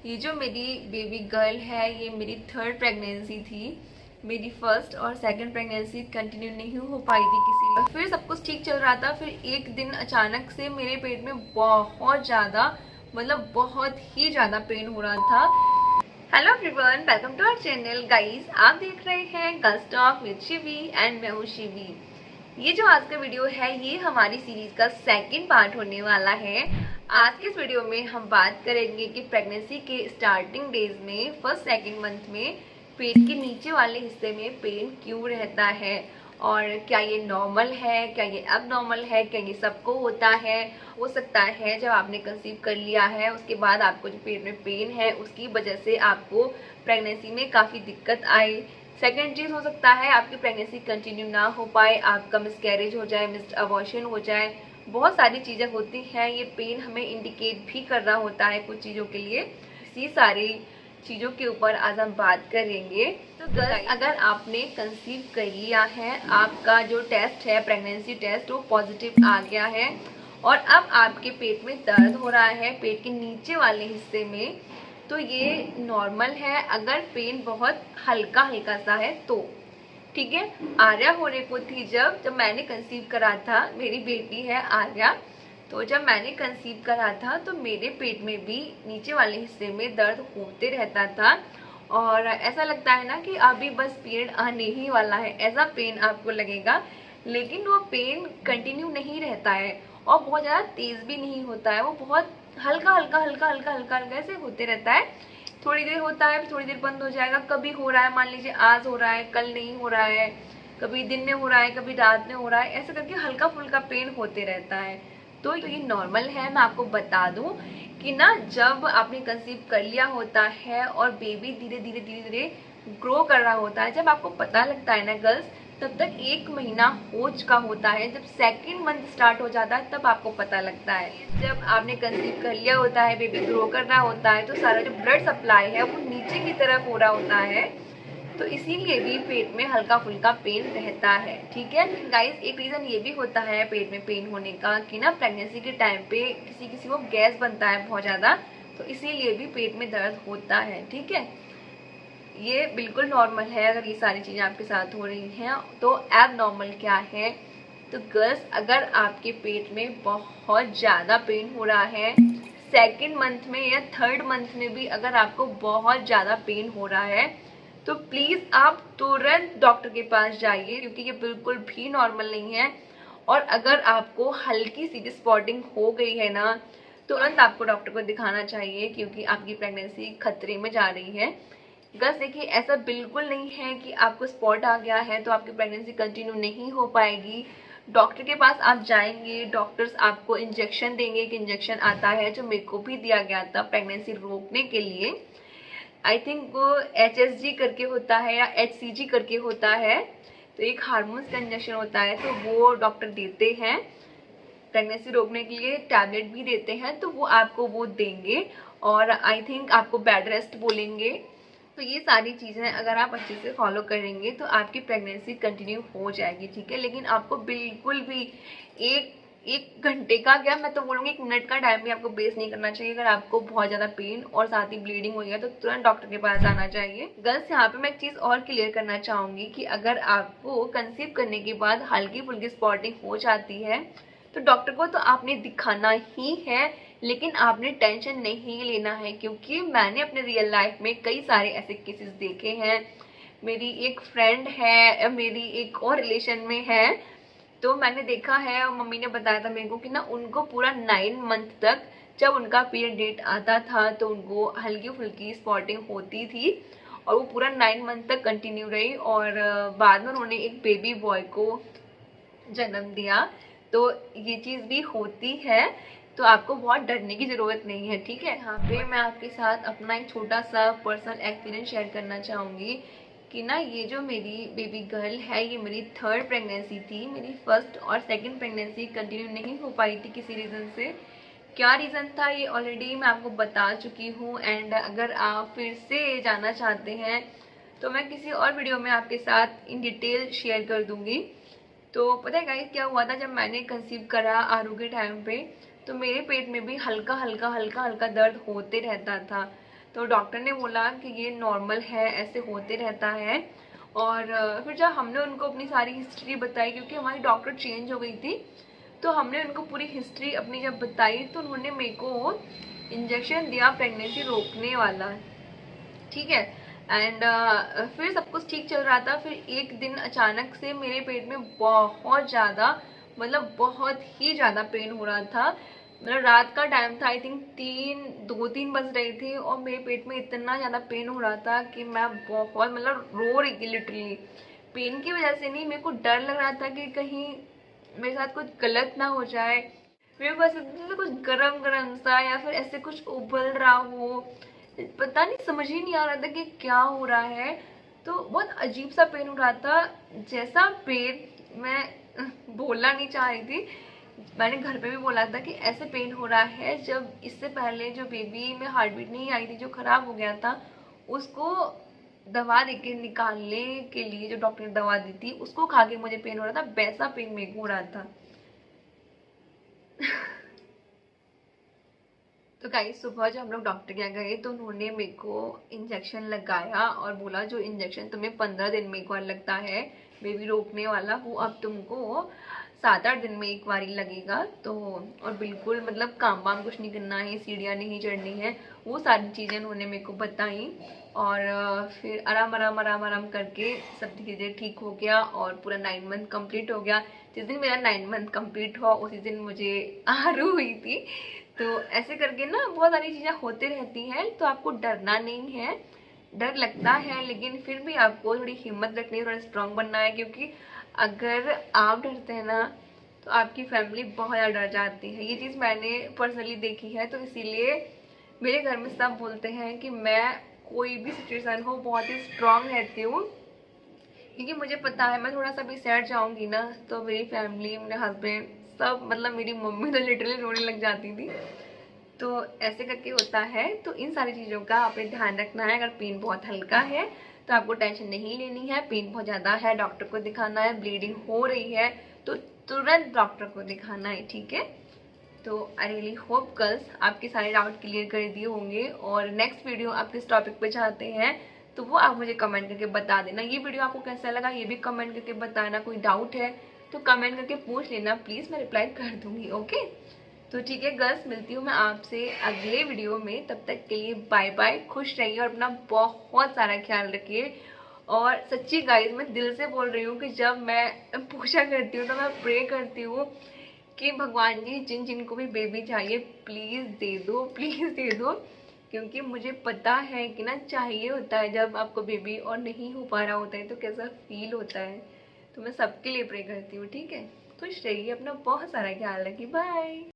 ये जो मेरी बेबी गर्ल है ये मेरी थर्ड प्रेगनेंसी थी। मेरी फर्स्ट और सेकंड प्रेगनेंसी कंटिन्यू नहीं हो पाई थी किसी, फिर सब कुछ ठीक चल रहा था। फिर एक दिन अचानक से मेरे पेट में बहुत ज़्यादा बहुत ही ज़्यादा पेन हो रहा था। Hello everyone, welcome to our channel guys. आप देख रहे हैं Girls Talk with Shivi and मैं हूँ शिवी। ये जो आज का वीडियो है ये हमारी सीरीज का सेकंड पार्ट होने वाला है। आज के इस वीडियो में हम बात करेंगे कि प्रेगनेंसी के स्टार्टिंग डेज में फर्स्ट सेकंड मंथ में पेट के नीचे वाले हिस्से में पेन क्यों रहता है और क्या ये नॉर्मल है, क्या ये अब नॉर्मल है, क्या ये सबको होता है। हो सकता है जब आपने कंसीव कर लिया है उसके बाद आपको जो पेट में पेन है उसकी वजह से आपको प्रेगनेंसी में काफ़ी दिक्कत आए। सेकेंड चीज़ हो सकता है आपकी प्रेगनेंसी कंटिन्यू ना हो पाए, आपका मिसकैरेज हो जाए, मिस्ड अबॉर्शन हो जाए। बहुत सारी चीज़ें होती हैं। ये पेन हमें इंडिकेट भी कर रहा होता है कुछ चीज़ों के लिए। इसी सारी चीज़ों के ऊपर आज हम बात करेंगे। तो गर्ल्स, अगर आपने कंसीव कर लिया है, आपका जो टेस्ट है प्रेगनेंसी टेस्ट वो पॉजिटिव आ गया है और अब आपके पेट में दर्द हो रहा है पेट के नीचे वाले हिस्से में, तो ये नॉर्मल है। अगर पेन बहुत हल्का हल्का सा है तो ठीक है। आर्या होने को थी जब मैंने कंसीव करा था, मेरी बेटी है आर्या, तो जब मैंने कंसीव करा था तो मेरे पेट में भी नीचे वाले हिस्से में दर्द होते रहता था और ऐसा लगता है ना कि अभी बस पीरियड आने ही वाला है, ऐसा पेन आपको लगेगा। लेकिन वो पेन कंटिन्यू नहीं रहता है और बहुत ज़्यादा तेज भी नहीं होता है, वो बहुत हल्का हल्का हल्का हल्का हल्का हल्का ऐसे होते रहता है। थोड़ी देर होता है, थोड़ी देर बंद हो जाएगा। कभी हो रहा है, मान लीजिए आज हो रहा है, कल नहीं हो रहा है, कभी दिन में हो रहा है, कभी रात में हो रहा है, ऐसे करके हल्का फुल्का पेन होते रहता है। तो ये नॉर्मल है। मैं आपको बता दूं कि ना जब आपने कंसीव कर लिया होता है और बेबी धीरे धीरे धीरे धीरे ग्रो कर रहा होता है, जब आपको पता लगता है ना गर्ल्स, तब तक 1 महीना हो चुका होता है। जब सेकंड मंथ स्टार्ट हो जाता है तब आपको पता लगता है। जब आपने कंसीव कर लिया होता है, बेबी ग्रो कर रहा होता है, तो सारा जो ब्लड सप्लाई है वो नीचे की तरफ हो रहा होता है, तो इसीलिए भी पेट में हल्का फुल्का पेन रहता है। ठीक है गाइस, एक रीज़न ये भी होता है पेट में पेन होने का कि ना प्रेगनेंसी के टाइम पे किसी किसी को गैस बनता है बहुत ज़्यादा, तो इसीलिए भी पेट में दर्द होता है। ठीक है, ये बिल्कुल नॉर्मल है। अगर ये सारी चीज़ें आपके साथ हो रही हैं तो एब नॉर्मल क्या है? तो गर्ल्स, अगर आपके पेट में बहुत ज़्यादा पेन हो रहा है, सेकंड मंथ में या थर्ड मंथ में भी अगर आपको बहुत ज़्यादा पेन हो रहा है, तो प्लीज़ आप तुरंत डॉक्टर के पास जाइए, क्योंकि ये बिल्कुल भी नॉर्मल नहीं है। और अगर आपको हल्की सी भी स्पॉटिंग हो गई है ना, तुरंत आपको डॉक्टर को दिखाना चाहिए, क्योंकि आपकी प्रेगनेंसी खतरे में जा रही है। गर्ल्स देखिए, ऐसा बिल्कुल नहीं है कि आपको स्पॉट आ गया है तो आपकी प्रेगनेंसी कंटिन्यू नहीं हो पाएगी। डॉक्टर के पास आप जाएंगे, डॉक्टर्स आपको इंजेक्शन देंगे। एक इंजेक्शन आता है जो मेरे को भी दिया गया था प्रेगनेंसी रोकने के लिए। आई थिंक वो HSG करके होता है या HCG करके होता है, तो एक हार्मोन्स का इंजेक्शन होता है, तो वो डॉक्टर देते हैं प्रेगनेंसी रोकने के लिए। टैबलेट भी देते हैं, तो वो आपको वो देंगे और आई थिंक आपको बेड रेस्ट बोलेंगे। तो ये सारी चीज़ें अगर आप अच्छे से फॉलो करेंगे तो आपकी प्रेगनेंसी कंटिन्यू हो जाएगी। ठीक है, लेकिन आपको बिल्कुल भी एक एक घंटे का, क्या मैं तो बोलूँगी 1 मिनट का टाइम भी आपको वेस्ट नहीं करना चाहिए। अगर आपको बहुत ज़्यादा पेन और साथ ही ब्लीडिंग हो गया तो तुरंत डॉक्टर के पास आना चाहिए। गर्ल्स, यहाँ पे मैं एक चीज़ और क्लियर करना चाहूँगी कि अगर आपको कंसीव करने के बाद हल्की फुल्की स्पॉटिंग हो जाती है तो डॉक्टर को तो आपने दिखाना ही है, लेकिन आपने टेंशन नहीं लेना है, क्योंकि मैंने अपने रियल लाइफ में कई सारे ऐसे केसेस देखे हैं। मेरी एक फ्रेंड है, मेरी एक और रिलेशन में है, तो मैंने देखा है और मम्मी ने बताया था मेरे को कि ना उनको पूरा 9 मंथ तक जब उनका पीरियड डेट आता था तो उनको हल्की फुल्की स्पॉटिंग होती थी और वो पूरा 9 मंथ तक कंटिन्यू रही और बाद में उन्होंने एक बेबी बॉय को जन्म दिया। तो ये चीज़ भी होती है, तो आपको बहुत डरने की ज़रूरत नहीं है। ठीक है, यहाँ पे मैं आपके साथ अपना एक छोटा सा पर्सनल एक्सपीरियंस शेयर करना चाहूँगी कि ना ये जो मेरी बेबी गर्ल है ये मेरी थर्ड प्रेगनेंसी थी। मेरी फर्स्ट और सेकंड प्रेगनेंसी कंटिन्यू नहीं हो पाई थी किसी रीज़न से। क्या रीज़न था ये ऑलरेडी मैं आपको बता चुकी हूँ, एंड अगर आप फिर से जानना चाहते हैं तो मैं किसी और वीडियो में आपके साथ इन डिटेल शेयर कर दूँगी। तो पता है गाइस क्या हुआ था, जब मैंने कंसीव करा आरू के टाइम पे, तो मेरे पेट में भी हल्का हल्का हल्का हल्का दर्द होते रहता था। तो डॉक्टर ने बोला कि ये नॉर्मल है, ऐसे होते रहता है। और फिर जब हमने उनको अपनी सारी हिस्ट्री बताई, क्योंकि हमारी डॉक्टर चेंज हो गई थी, तो हमने उनको पूरी हिस्ट्री अपनी जब बताई तो उन्होंने मेरे को इंजेक्शन दिया प्रेगनेंसी रोकने वाला, ठीक है। एंड फिर सब कुछ ठीक चल रहा था। फिर एक दिन अचानक से मेरे पेट में बहुत ज़्यादा, मतलब बहुत ही ज़्यादा पेन हो रहा था। मतलब रात का टाइम था, आई थिंक 2-3 बज रही थी, और मेरे पेट में इतना ज़्यादा पेन हो रहा था कि मैं बहुत मतलब रो रही थी लिटरली। पेन की वजह से नहीं, मेरे को डर लग रहा था कि कहीं मेरे साथ कुछ गलत ना हो जाए। मेरे को ऐसा कुछ गरम गरम सा, या फिर ऐसे कुछ उबल रहा हो, पता नहीं, समझ ही नहीं आ रहा था कि क्या हो रहा है। तो बहुत अजीब सा पेन हो रहा था, जैसा पेन मैं बोलना नहीं चाह रही थी। मैंने घर पे भी बोला था कि ऐसे पेन हो रहा है। जब इससे पहले जो बेबी में हार्ट बीट नहीं आई थी, जो खराब हो गया था, उसको दवा देके निकालने के लिए जो डॉक्टर ने दवा दी थी, उसको खा के मुझे पेन हो रहा था, वैसा पेन मेरे को हो रहा था। तो गाइस सुबह जब हम लोग डॉक्टर के यहाँ गए तो उन्होंने मेरे को इंजेक्शन लगाया और बोला जो इंजेक्शन तुम्हें 15 दिन में एक बार लगता है बेबी रोकने वाला, वो अब तुमको 7-8 दिन में एक बार ही लगेगा। तो और बिल्कुल मतलब काम वाम कुछ नहीं करना है, सीढ़ियाँ नहीं चढ़नी है, वो सारी चीज़ें उन्होंने मेरे को बताई। और फिर आराम आराम आराम आराम करके सब धीरे धीरे ठीक हो गया और पूरा 9 मंथ कंप्लीट हो गया। जिस दिन मेरा 9 मंथ कंप्लीट हुआ उसी दिन मुझे आरू हुई थी। तो ऐसे करके ना बहुत सारी चीज़ें होती रहती हैं, तो आपको डरना नहीं है। डर लगता है लेकिन फिर भी आपको थोड़ी हिम्मत रखनी है, थोड़ा स्ट्रांग बनना है, क्योंकि अगर आप डरते हैं ना तो आपकी फैमिली बहुत ज़्यादा डर जाती है। ये चीज़ मैंने पर्सनली देखी है, तो इसीलिए मेरे घर में सब बोलते हैं कि मैं कोई भी सिचुएशन हो बहुत ही स्ट्रांग रहती हूँ, क्योंकि मुझे पता है मैं थोड़ा सा भी सैड जाऊंगी ना तो मेरी फैमिली, मेरे हस्बैंड, सब, मतलब मेरी मम्मी तो लिटरली रोने लग जाती थी। तो ऐसे करके होता है। तो इन सारी चीज़ों का आपने ध्यान रखना है। अगर पेन बहुत हल्का है तो आपको टेंशन नहीं लेनी है, पेन बहुत ज़्यादा है डॉक्टर को दिखाना है, ब्लीडिंग हो रही है तो तुरंत डॉक्टर को दिखाना है, ठीक है। तो आई रियली होप गर्ल्स आपके सारे डाउट क्लियर कर दिए होंगे, और नेक्स्ट वीडियो आप किस टॉपिक पे चाहते हैं तो वो आप मुझे कमेंट करके बता देना। ये वीडियो आपको कैसा लगा ये भी कमेंट करके बताना। कोई डाउट है तो कमेंट करके पूछ लेना प्लीज़, मैं रिप्लाई कर दूंगी, ओके। तो ठीक है गर्ल्स, मिलती हूँ मैं आपसे अगले वीडियो में। तब तक के लिए बाय बाय, खुश रहिए और अपना बहुत सारा ख्याल रखिए। और सच्ची गाइस मैं दिल से बोल रही हूँ कि जब मैं पूजा करती हूँ तो मैं प्रे करती हूँ कि भगवान जी जिन जिन को भी बेबी चाहिए प्लीज़ दे दो, प्लीज़ दे दो, क्योंकि मुझे पता है कि ना चाहिए होता है जब आपको बेबी और नहीं हो पा रहा होता है तो कैसा फील होता है। तो मैं सबके लिए प्रे करती हूँ, ठीक है। खुश रहिए, अपना बहुत सारा ख्याल रखिए, बाय।